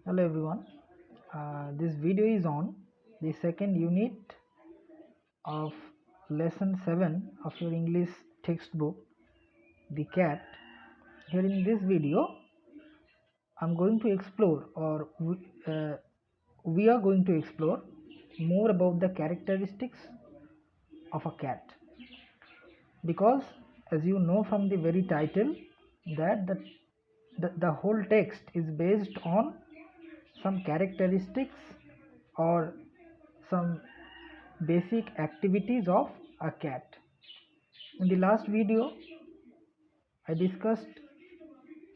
Hello everyone. This video is on the second unit of lesson 7 of your English textbook, The Cat. Here in this video, I'm going to explore, or we are going to explore more about the characteristics of a cat. Because as you know from the very title, that the whole text is based on some characteristics or some basic activities of a cat. In the last video, I discussed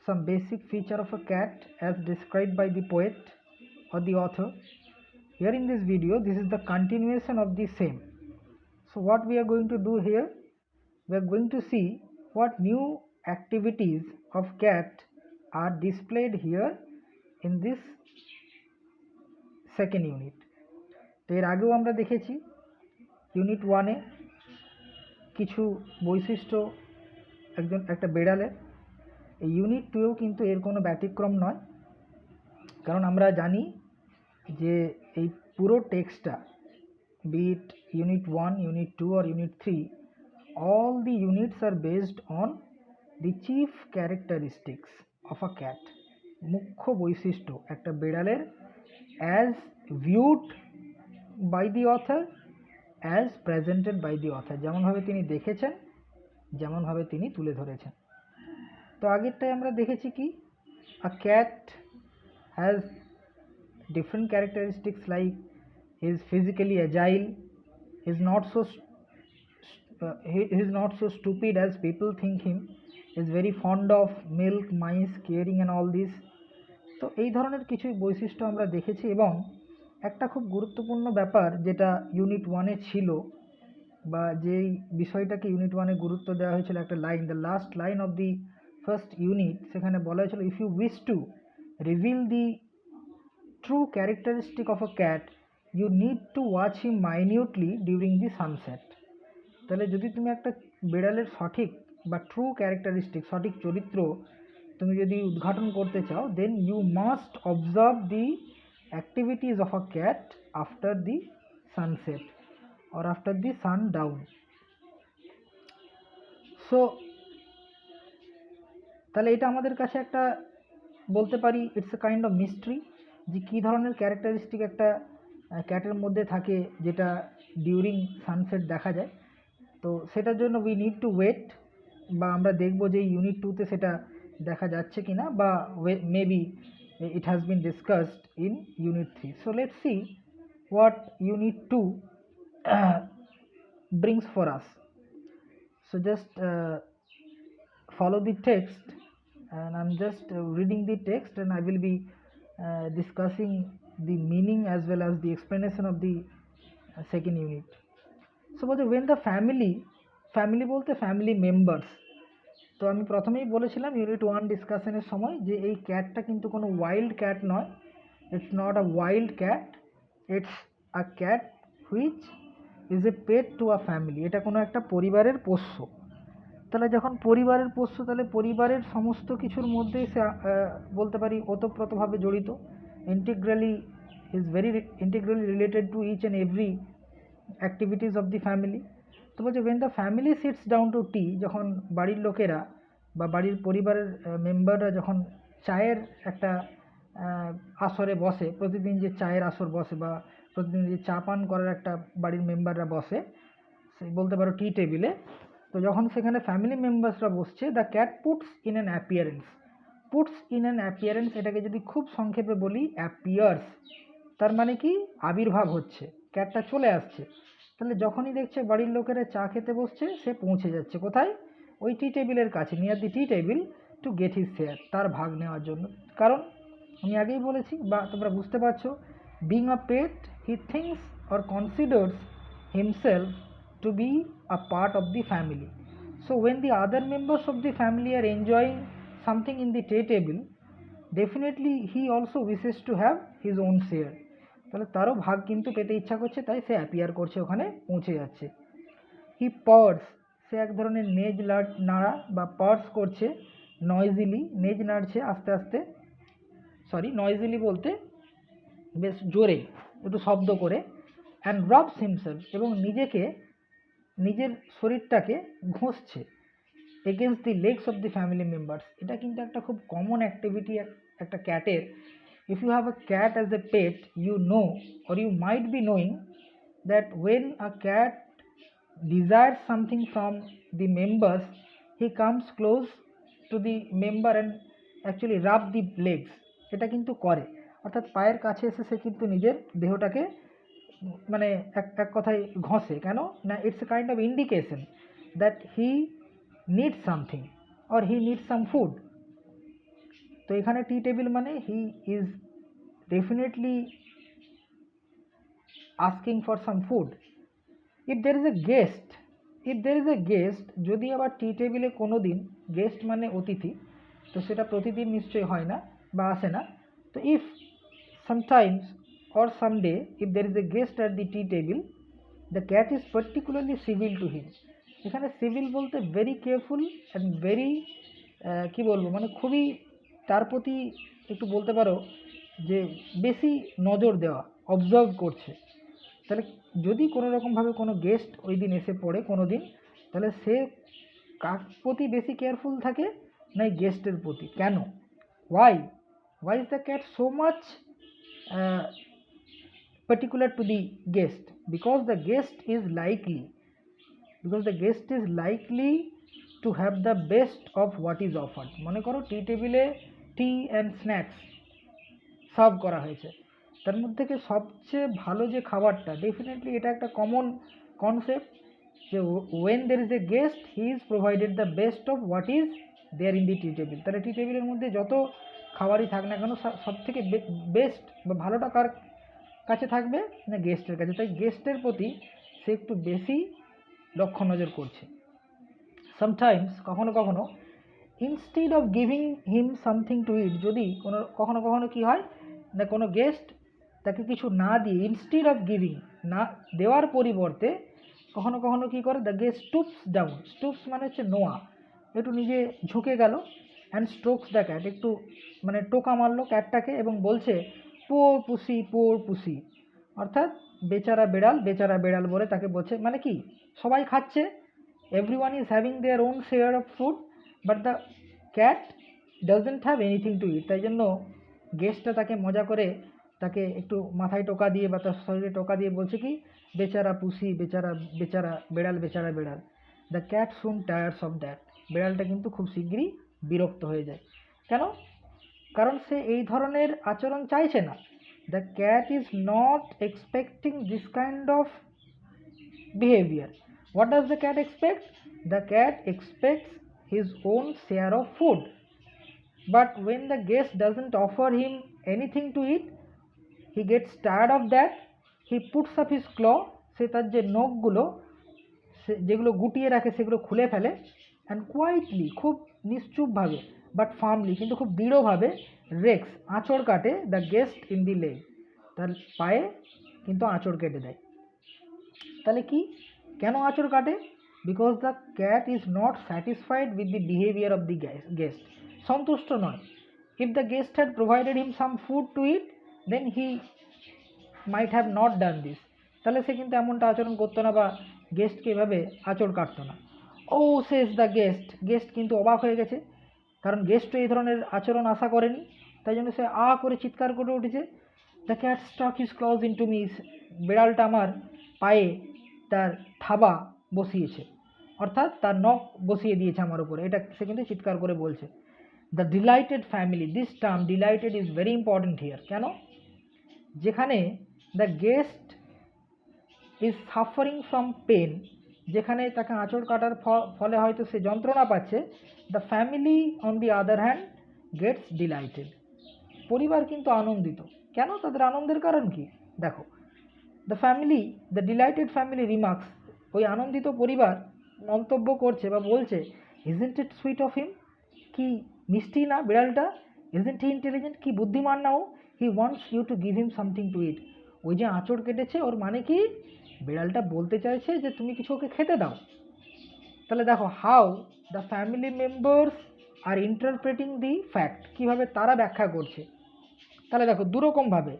some basic feature of a cat as described by the poet or the author. Here in this video, this is the continuation of the same. So what we are going to do here, we are going to see what new activities of cat are displayed here in this second unit. তো এর আগেও আমরা দেখেছি unit 1-এ কিছু বৈশিষ্ট্য একটা বেড়ালের। এই unit 2-এও কিন্তু এর কোনো ব্যতিক্রম নয়, কারণ আমরা জানি যে এই পুরো টেক্সটটা, be it unit 1, unit 2 or unit 3, all the units are based on the chief characteristics of a cat. মুখ্য বৈশিষ্ট্য একটা বেড়ালের as viewed by the author, as presented by the author, যেমনভাবে তিনি দেখেছেন, যেমনভাবে তিনি তুলে ধরেছেন। তো আগেরটাই আমরা দেখেছি কি, a cat has different characteristics like he is physically agile, he is not so stupid as people think him, he is very fond of milk, mice, caring and all this. তো এই ধরনের কিছু বৈশিষ্ট্য আমরা দেখেছি, এবং একটা খুব গুরুত্বপূর্ণ ব্যাপার যেটা ইউনিট 1-এ ছিল, বা যেই বিষয়টাকে ইউনিট 1-এ গুরুত্ব দেওয়া হয়েছিল, একটা line, the last line of the first unit, সেখানে বলা হয়েছিল if you wish to reveal the true characteristic of a cat you need to watch him minutely during the sunset. তাহলে যদি তুমি একটা বিড়ালের সঠিক বা ট্রু ক্যারেক্টারিস্টিক, সঠিক চরিত্র তুমি যদি উদ্ঘাটন করতে চাও, then you must observe the activities of a cat after the sunset or after the sundown. So তাহলে এটা আমাদের কাছে একটা বলতে পারি it's a kind of mystery, যে কী ধরনের ক্যারেক্টারিস্টিক একটা ক্যাটের মধ্যে থাকে যেটা ডিউরিং সানসেট দেখা যায়। তো সেটার জন্য উই নিড টু ওয়েট, বা আমরা দেখব যে ইউনিট 2-তে সেটা দেখা যাচ্ছে কিনা, বা maybe it has been discussed in unit 3. So let's see what unit 2 brings for us. So just follow the text, and I'm just reading the text, and I will be discussing the meaning as well as the explanation of the second unit. So when the family বলতে family members, তো আমি প্রথমেই বলেছিলাম unit 1 ডিসকাশনের সময় যে এই ক্যাটটা কিন্তু কোনো ওয়াইল্ড ক্যাট নয়, it's not a wild cat, it's a cat which is a pet to a family. এটা কোনো একটা পরিবারের পোষ্য। তাহলে যখন পরিবারের পোষ্য, তাহলে পরিবারের সমস্ত কিছুর মধ্যেই সে বলতে পারি ওতপ্রোতভাবে জড়িত, integrally related to each and every activities of the family. তো বলছে when the family sits down to tea, যখন বাড়ির লোকেরা বা বাড়ির পরিবারের মেম্বাররা যখন চায়ের একটা আসরে বসে, প্রতিদিন যে চায়ের আসর বসে বা প্রতিদিন যে চা পান করার একটা বাড়ির মেম্বাররা বসে, বলতে পারো টি টেবিলে, তো যখন সেখানে ফ্যামিলি মেম্বার্সরা বসছে, the cat puts in an appearance, এটাকে যদি খুব সংক্ষেপে বলি অ্যাপিয়ার্স, তার মানে কি আবির্ভাব হচ্ছে, ক্যাটটা চলে আসছে। তাহলে যখনই দেখছে বাড়ির লোকেরা চা খেতে বসছে, সে পৌঁছে যাচ্ছে কোথায়, ওই টি টেবিলের কাছে, near the tea table, to get his share, তার ভাগ নেওয়ার জন্য। কারণ আমি আগেই বলেছি, বা তোমরা বুঝতে পারছো, being a pet he thinks or considers himself to be a part of the family. So when the other members of the family are enjoying something in the tea table, definitely he also wishes to have his own share. তাহলে তারও ভাগ কিন্তু পেতে ইচ্ছা করছে, তাই সে appear করছে, ওখানে পৌঁছে যাচ্ছে। হি পার্স, সে এক ধরনের নেজ নাড়া বা পার্স করছে, নয়েজিলি নেজ নাড়ছে আস্তে আস্তে। সরি নয়েজিলি বলতে বেশ জোরে একটু শব্দ করে, অ্যান্ড রাবস হিমসেলফ এবং নিজের শরীরটাকে ঘষছে against the legs of the family members. এটা কিন্তু একটা খুব কমন অ্যাক্টিভিটি একটা ক্যাটের। If you have a cat as a pet, you know or you might be knowing that when a cat desires something from the members, he comes close to the member and actually rub the legs। এটা কিন্তু করে, অর্থাৎ পায়ের কাছে এসে সে কিন্তু নিজের দেহটাকে মানে এক কথায় ঘষে। কেন না, it's a kind of indication that he needs something or he needs some food. তো এখানে টি টেবিল মানে he is definitely asking for some food. If there is a guest, যদি আবার টি টেবিলে কোনো দিন, গেস্ট মানে অতিথি, তো সেটা প্রতিদিন নিশ্চয়ই হয় না বা আসে না। তো if sometimes or someday if there is a guest at the tea table, the cat is particularly civil to him। এখানে সিভিল বলতে ভেরি কেয়ারফুল অ্যান্ড ভেরি কী বলবো, মানে খুবই তার প্রতি একটু বলতে পারো যে বেশি নজর দেওয়া, অবজার্ভ করছে। তাহলে যদি কোনো রকমভাবে কোনো গেস্ট ওই দিন এসে পড়ে কোনো দিন, তাহলে সে কার প্রতি বেশি কেয়ারফুল থাকে না এই গেস্টের প্রতি। কেন? Why is the cat so much particular to the guest? Because the guest is likely to have the best of what is offered। মনে করো টি টেবিলে টি অ্যান্ড স্ন্যাক্স সার্ভ করা হয়েছে, তার মধ্যে থেকে সবচেয়ে ভালো যে খাবারটা, ডেফিনেটলি এটা একটা কমন কনসেপ্ট যে when there is a guest he is provided the best of what is there in the tea table. তাহলে টি টেবিলের মধ্যে যত খাবারই থাক না কেন, সব থেকে বেস্ট বা ভালোটা কার কাছে থাকবে না, গেস্টের কাছে। তাই গেস্টের প্রতি সে একটু বেশি লক্ষ্য নজর করছে। সামটাইমস কখনো কখনো instead of giving him something to eat, যদি কখনো কখনো কী হয় না, কোনো গেস্ট তাকে কিছু না দিয়ে, ইনস্টিড অফ গিভিং না দেওয়ার পরিবর্তে কখনো কখনো কী করে, the guest stoops down. Stoops মানে হচ্ছে নোয়া, একটু নিজে ঝুঁকে গেল, অ্যান্ড স্ট্রোকস দ্য ক্যাট, একটু মানে টোকা মারলো ক্যাটটাকে এবং বলছে পোর পুসি, অর্থাৎ বেচারা বেড়াল বলে তাকে বলছে। মানে কি, সবাই খাচ্ছে, everyone is having their own share of food, but the cat doesn't have anything to eat. তাই জন্য গেস্টটা তাকে মজা করে তাকে একটু মাথায় টোকা দিয়ে বা তার শরীরে টোকা দিয়ে বলছে কি, বেচারা পুসি, বেচারা বেড়াল। The cat soon tires of that. বেড়ালটা কিন্তু খুব শীঘ্রই বিরক্ত হয়ে যায়। কেন? কারণ সে এই ধরনের আচরণ চাইছে না। The cat is not expecting this kind of behaviour. What does the cat expect? The cat expects his own share of food, but when the guest doesn't offer him anything to eat, he gets tired of that, he puts up his claw, সে তার যে নখগুলো যেগুলো গুটিয়ে রাখে সেগুলো খুলে ফেলে, and quietly, খুব নিশ্চুপভাবে, বাট ফার্মলি, কিন্তু খুব দৃঢ়ভাবে, রেক্স, আঁচড় কাটে, the guest in the leg, তার পায়ে কিন্তু আঁচড় কেটে দেয়। তাহলে কি, কেন আঁচড় কাটে? Because the cat is not satisfied with the behaviour of the guest, সন্তুষ্ট নয়। If the guest had provided him some food to eat, then he might have not done this. তাহলে সে কিন্তু এমনটা আচরণ করতো না বা গেস্টকে এভাবে আঁচড় কাটতো না। ও সেজ দ্য গেস্ট কিন্তু অবাক হয়ে গেছে, কারণ গেস্টও এই ধরনের আচরণ আশা করেনি, তাই জন্য সে করে চিৎকার করে উঠেছে, the cat stuck his claws into me, বিড়ালটা আমার পায়ে তার থাবা বসিয়েছে, অর্থাৎ তার নখ বসিয়ে দিয়েছে আমার উপরে, এটা সে কিন্তু চিৎকার করে বলছে। The delighted family, this term delighted is very important here. কেন? যেখানে the guest is suffering from pain, যেখানে তাকে আঁচড় কাটার ফলে হয়তো সে যন্ত্রণা পাচ্ছে, the family on the other hand gets delighted, পরিবার কিন্তু আনন্দিত। কেন? তাদের আনন্দের কারণ কি? দেখো, দ্য ডিলাইটেড ফ্যামিলি রিমার্কস, ওই আনন্দিত পরিবার মন্তব্য করছে বা বলছে, isn't it sweet of him, কি মিষ্টি না বিড়ালটা, ইজন্ট হি ইন্টেলিজেন্ট, কি বুদ্ধিমান না ও, he wants you to give him something to eat. ওই যে আঁচড় কেটেছে ওর মানে কি, বিড়ালটা বলতে চাইছে যে তুমি কিছু ওকে খেতে দাও। তাহলে দেখো how the family members are interpreting the fact, কীভাবে তারা ব্যাখ্যা করছে। তাহলে দেখো দুরকমভাবে,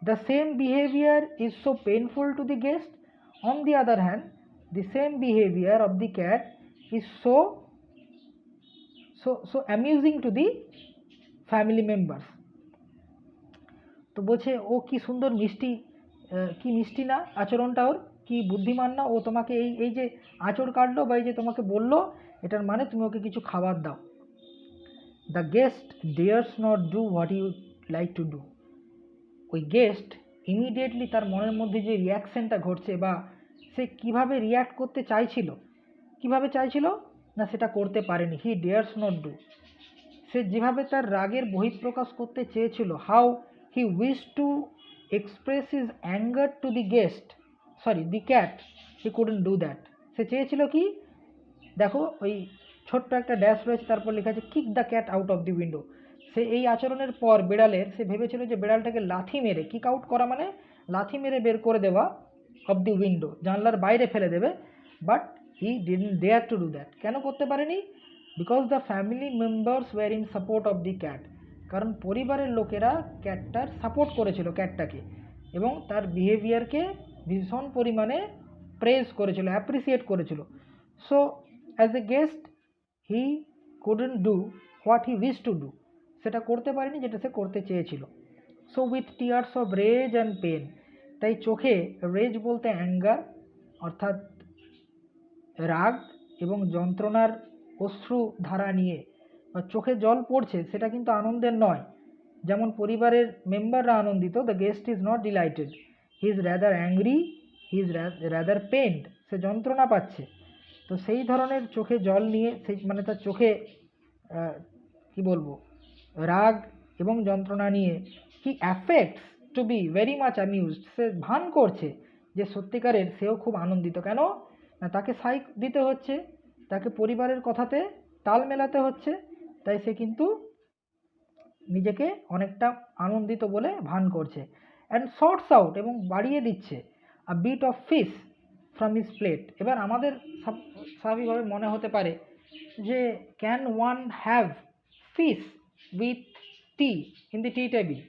the same behaviour is so painful to the guest, on the other hand the same behavior of the cat is so amusing to the family members. তো বলছে ও কি সুন্দর মিষ্টি, কি মিষ্টি না আচরণটা, ওর কি বুদ্ধিমান না, ও তোমাকে এই এই যে আঁচড় কাটলো বা এই যে তোমাকে বললো, এটার মানে তুমি ওকে কিছু খাবার দাও। The guest dares not do what you like to do. ওই গেস্ট ইমিডিয়েটলি তার মনের মধ্যে যে রিয়াকশানটা ঘটছে বা সে কিভাবে রিয়্যাক্ট করতে চাইছিল, কিভাবে চাইছিল না সেটা করতে পারেনি। হি ডেয়ার্স নট ডু, সে যেভাবে তার রাগের বহিঃপ্রকাশ করতে চেয়েছিল, how he wish to express his anger to the guest, sorry the cat, he couldn't do that. সে চেয়েছিল কি, দেখো ওই ছোট্ট একটা ড্যাশ রয়েছে, তারপর লেখা আছে kick the cat out of the window. সে এই আচরণের পর বিড়ালের, সে ভেবেছিল যে বিড়ালটাকে লাথি মেরে, কিক আউট করা মানে লাথি মেরে বের করে দেওয়া, অফ দি উইন্ডো, জানলার বাইরে ফেলে দেবে। But he didn't dare to do that. কেন করতে পারেনি? Because the family members were in support of the cat. কারণ পরিবারের লোকেরা ক্যাটটার সাপোর্ট করেছিল, ক্যাটটাকে, এবং তার বিহেভিয়ারকে ভীষণ পরিমাণে প্রেজ করেছিল, অ্যাপ্রিসিয়েট করেছিল। So as a guest he couldn't do what he wish to do, সেটা করতে পারেনি যেটা সে করতে চেয়েছিল। So with tears of rage and pain, তাই চোখে, রেজ বলতে অ্যাঙ্গার অর্থাৎ রাগ এবং যন্ত্রণার অশ্রু ধারা নিয়ে, বা চোখে জল পড়ছে, সেটা কিন্তু আনন্দের নয়। যেমন পরিবারের মেম্বাররা আনন্দিত, the guest is not delighted, he is rather angry, he is rather pained, সে যন্ত্রণা পাচ্ছে। তো সেই ধরনের চোখে জল নিয়ে, সেই মানে তার চোখে কি বলবো, রাগ এবং যন্ত্রণা নিয়ে, he affects to be very much amused, সে ভান করছে যে সত্যিকারের সেও খুব আনন্দিত। কেন না, তাকে সাইক দিতে হচ্ছে, তাকে পরিবারের কথাতে তাল মেলাতে হচ্ছে, তাই সে কিন্তু নিজেকে অনেকটা আনন্দিত বলে ভান করছে। অ্যান্ড শর্টস আউট, এবং বাড়িয়ে দিচ্ছে, a bit of fish from his plate. এবার আমাদের স্বাভাবিকভাবে মনে হতে পারে যে can one have fish with tea in the tea table.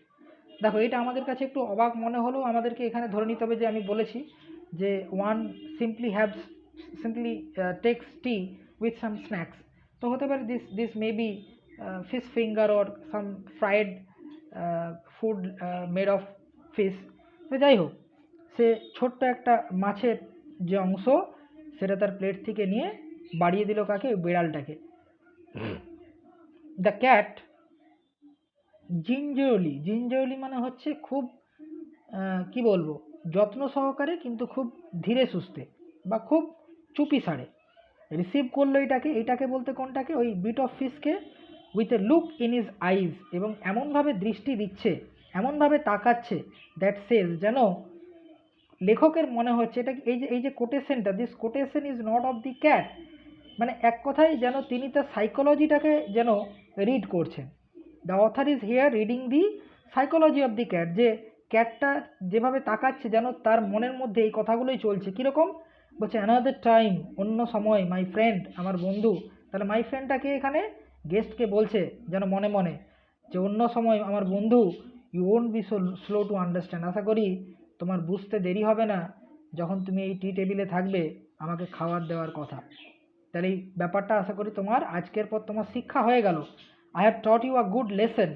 দেখো এটা আমাদের কাছে একটু অবাক মনে হলেও আমাদেরকে এখানে ধরে নিতে হবে যে আমি বলেছি যে one simply takes tea with some snacks. তো হতে পারে this may be fish finger or some fried food made of fish। তো যাই হোক, সে ছোট্ট একটা মাছের যে অংশ সেটা তার প্লেট থেকে নিয়ে বাড়িয়ে দিল কাকে, বিড়ালটাকে। দ্য ক্যাট জিঞ্জারলি মানে হচ্ছে খুব কি বলবো, যত্ন সহকারে কিন্তু খুব ধীরে সুস্থে বা খুব চুপি সারে রিসিভ করলো এইটাকে বলতে কোনটাকে, ওই বিট অফ ফিশকে, with a look in his eyes, এবং এমনভাবে দৃষ্টি দিচ্ছে, এমনভাবে তাকাচ্ছে, দ্যাট সেজ, যেন লেখকের মনে হচ্ছে এটা এই যে কোটেশনটা, this quotation is not of the cat, মানে এক কথায় যেন তিনি তার সাইকোলজিটাকে যেন রিড করছেন। The author is here reading the psychology of the cat, যে ক্যাটটা যেভাবে তাকাচ্ছে যেন তার মনের মধ্যে এই কথাগুলোই চলছে। কীরকম বলছে, অ্যানাদার টাইম, অন্য সময়, মাই ফ্রেন্ড, আমার বন্ধু। তাহলে মাই ফ্রেন্ডটাকে এখানে গেস্টকে বলছে যেন মনে মনে যে অন্য সময় আমার বন্ধু, you won't be so slow to understand, আশা করি তোমার বুঝতে দেরি হবে না যখন তুমি এই টি টেবিলে থাকবে আমাকে খাবার দেওয়ার কথা। তাহলে এই ব্যাপারটা আশা করি তোমার আজকের পর তোমার শিক্ষা হয়ে গেল। I have taught you a good lesson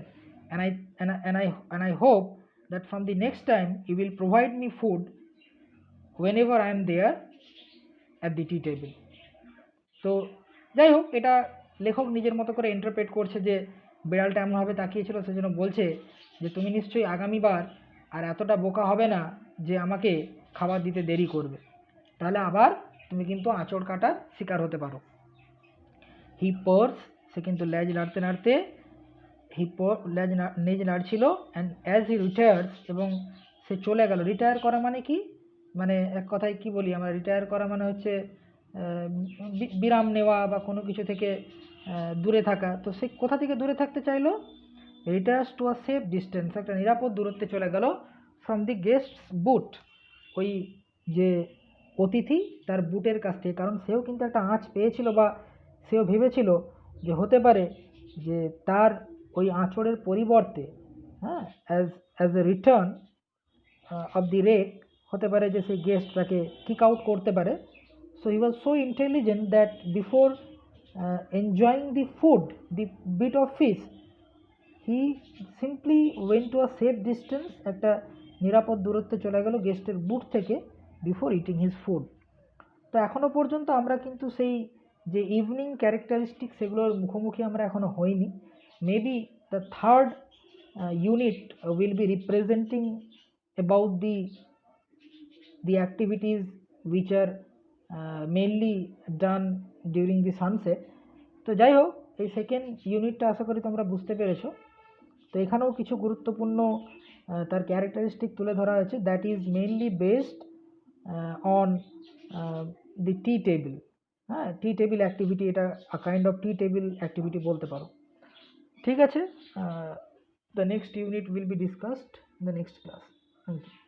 and I hope that from the next time you will provide me food whenever I am there at the tea table। তো যাই হোক, এটা লেখক নিজের মতো করে ইন্টারপ্রেট করছে যে বিড়ালটা এমনভাবে তাকিয়েছিল, সেজন্য বলছে যে তুমি নিশ্চয়ই আগামীবার আর এতটা বোকা হবে না যে আমাকে খাবার দিতে দেরি করবে, তাহলে আবার তুমি কিন্তু আঁচড় কাটার শিকার হতে পারো। হি পার্স, সে কিন্তু লেজ নাড়তে নাড়তে, লেজ নাড়ছিল, অ্যান্ড অ্যাজ হি রিটায়ার্স, এবং সে চলে গেল। রিটায়ার করা মানে কি, মানে এক কথায় কি বলি আমরা, রিটায়ার করা মানে হচ্ছে বিরাম নেওয়া বা কোনো কিছু থেকে দূরে থাকা। তো সে কোথা থেকে দূরে থাকতে চাইলো, রিটায়ার্স টু আ সেফ ডিস্টেন্স, একটা নিরাপদ দূরত্বে চলে গেল, ফ্রম দি গেস্টস বুট, ওই যে অতিথি তার বুটের কাছ থেকে। কারণ সেও কিন্তু একটা আঁচ পেয়েছিল, বা সেও ভেবেছিল যে হতে পারে যে তার ওই আঁচড়ের পরিবর্তে হ্যাঁ, as a return of the rake, হতে পারে যে সেই গেস্ট তাকে কিক আউট করতে পারে। So he was so intelligent that before enjoying the food, the bit of fish, he simply went to a safe distance, একটা নিরাপদ দূরত্বে চলে গেল গেস্টের বুট থেকে, বিফোর ইটিং হিজ ফুড। তো এখনও পর্যন্ত আমরা কিন্তু সেই যে ইভিনিং ক্যারেক্টারিস্টিক সেগুলোর মুখোমুখি আমরা এখনও হইনি। Maybe the third unit will be representing about the activities which are mainly done during the sunset. তো যাই হোক, এই সেকেন্ড ইউনিটটা আশা করি তোমরা বুঝতে পেরেছো। তো এখানেও কিছু গুরুত্বপূর্ণ তার ক্যারেক্টারিস্টিক তুলে ধরা হয়েছে, that is mainly based on the tea table. হ্যাঁ, টি টেবিল অ্যাক্টিভিটি, এটা kind of T table activity বলতে পারো। ঠিক আছে, the next unit will be discussed in the next class. Thank you.